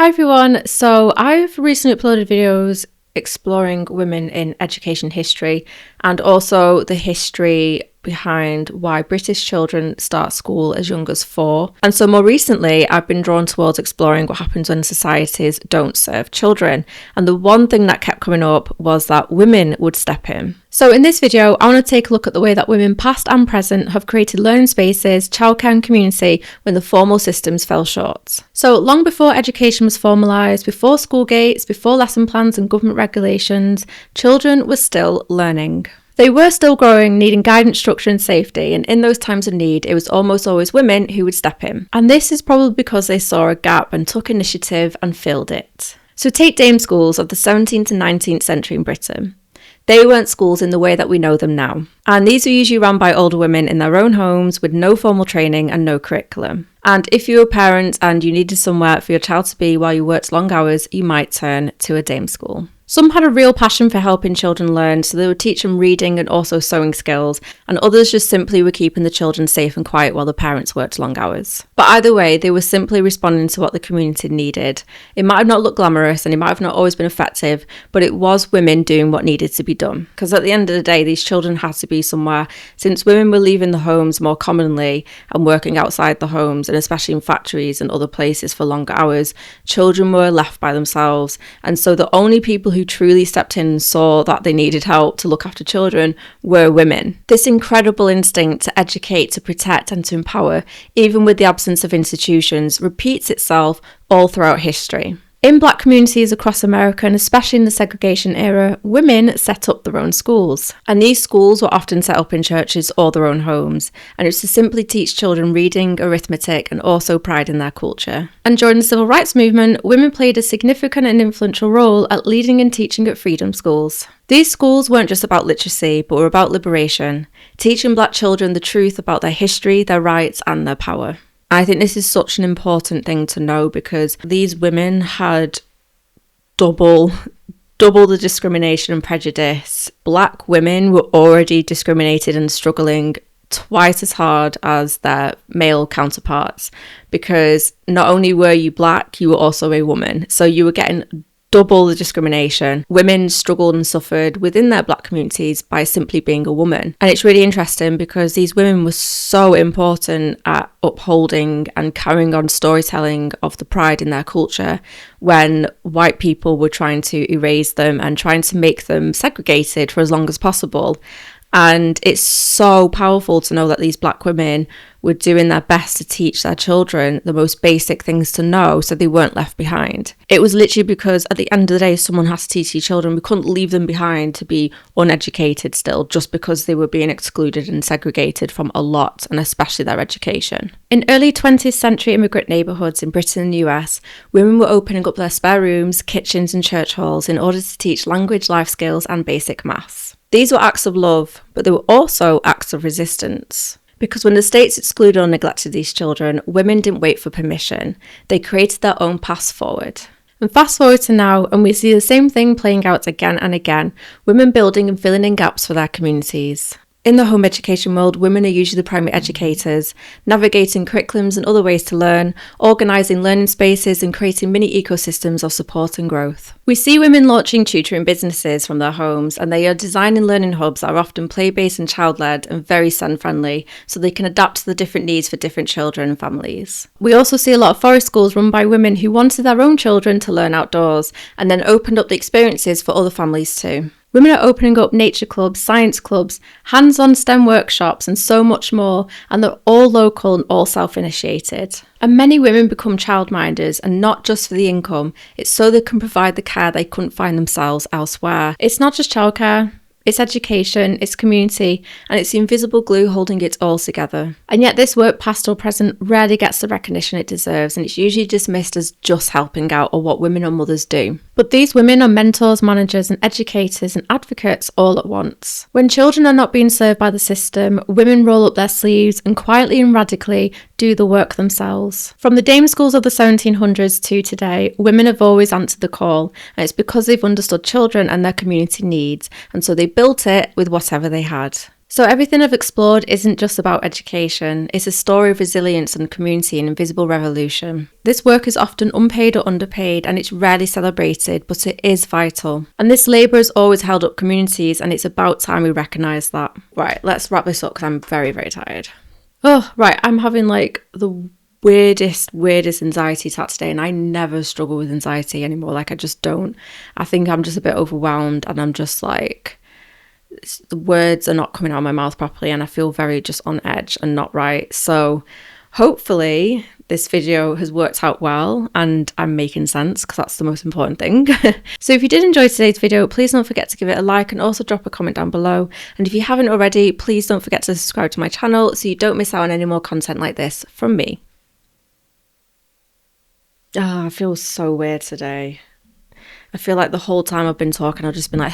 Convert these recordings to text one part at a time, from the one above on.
everyone. So I've recently uploaded videos exploring women in education history and also the history behind why British children start school as young as 4. And so more recently, I've been drawn towards exploring what happens when societies don't serve children. And the one thing that kept coming up was that women would step in. So in this video, I want to take a look at the way that women past and present have created learning spaces, childcare and community when the formal systems fell short. So long before education was formalised, before school gates, before lesson plans and government regulations, children were still learning. They were still growing, needing guidance, structure and safety, and in those times of need, it was almost always women who would step in. And this is probably because they saw a gap and took initiative and filled it. So take dame schools of the 17th to 19th century in Britain. They weren't schools in the way that we know them now. And these were usually run by older women in their own homes with no formal training and no curriculum. And if you were a parent and you needed somewhere for your child to be while you worked long hours, you might turn to a dame school. Some had a real passion for helping children learn, so they would teach them reading and also sewing skills, and others just simply were keeping the children safe and quiet while the parents worked long hours. But either way, they were simply responding to what the community needed. It might have not looked glamorous and it might have not always been effective, but it was women doing what needed to be done. Because at the end of the day, these children had to be somewhere. Since women were leaving the homes more commonly and working outside the homes, and especially in factories and other places for longer hours, children were left by themselves. And so the only people who truly stepped in and saw that they needed help to look after children were women. This incredible instinct to educate, to protect and to empower, even with the absence of institutions, repeats itself all throughout history. In Black communities across America, and especially in the segregation era, women set up their own schools. And these schools were often set up in churches or their own homes. And it was to simply teach children reading, arithmetic, and also pride in their culture. And during the civil rights movement, women played a significant and influential role at leading and teaching at freedom schools. These schools weren't just about literacy, but were about liberation, teaching Black children the truth about their history, their rights, and their power. I think this is such an important thing to know because these women had double the discrimination and prejudice. Black women were already discriminated and struggling twice as hard as their male counterparts because not only were you Black, you were also a woman. So you were getting double the discrimination. Women struggled and suffered within their Black communities by simply being a woman. And it's really interesting because these women were so important at upholding and carrying on storytelling of the pride in their culture when white people were trying to erase them and trying to make them segregated for as long as possible. And it's so powerful to know that these Black women were doing their best to teach their children the most basic things to know so they weren't left behind. It was literally because at the end of the day, someone has to teach these children. We couldn't leave them behind to be uneducated still just because they were being excluded and segregated from a lot, and especially their education. In early 20th century immigrant neighbourhoods in Britain and the US, women were opening up their spare rooms, kitchens and church halls in order to teach language, life skills and basic maths. These were acts of love, but they were also acts of resistance. Because when the states excluded or neglected these children, women didn't wait for permission. They created their own path forward. And fast forward to now, and we see the same thing playing out again and again, women building and filling in gaps for their communities. In the home education world, women are usually the primary educators, navigating curriculums and other ways to learn, organising learning spaces and creating mini ecosystems of support and growth. We see women launching tutoring businesses from their homes, and they are designing learning hubs that are often play-based and child-led and very son-friendly, so they can adapt to the different needs for different children and families. We also see a lot of forest schools run by women who wanted their own children to learn outdoors, and then opened up the experiences for other families too. Women are opening up nature clubs, science clubs, hands-on STEM workshops and so much more, and they're all local and all self-initiated. And many women become childminders, and not just for the income, it's so they can provide the care they couldn't find themselves elsewhere. It's not just childcare. It's education, it's community, and it's the invisible glue holding it all together. And yet this work, past or present, rarely gets the recognition it deserves, and it's usually dismissed as just helping out or what women or mothers do. But these women are mentors, managers, and educators and advocates all at once. When children are not being served by the system, women roll up their sleeves and quietly and radically do the work themselves. From the dame schools of the 1700s to today, women have always answered the call, and it's because they've understood children and their community needs, and so they built it with whatever they had. So everything I've explored isn't just about education, it's a story of resilience and community and invisible revolution. This work is often unpaid or underpaid and it's rarely celebrated, but it is vital. And this labour has always held up communities and it's about time we recognise that. Right, let's wrap this up because I'm very, very tired. Oh, right, I'm having like the weirdest anxiety attack today, and I never struggle with anxiety anymore. Like, I just don't. I think I'm just a bit overwhelmed and I'm just like, the words are not coming out of my mouth properly and I feel very just on edge and not right. So hopefully this video has worked out well and I'm making sense, because that's the most important thing. So if you did enjoy today's video, please don't forget to give it a like and also drop a comment down below. And if you haven't already, please don't forget to subscribe to my channel so you don't miss out on any more content like this from me. I feel so weird today. I feel like the whole time I've been talking, I've just been like,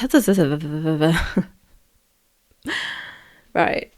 right.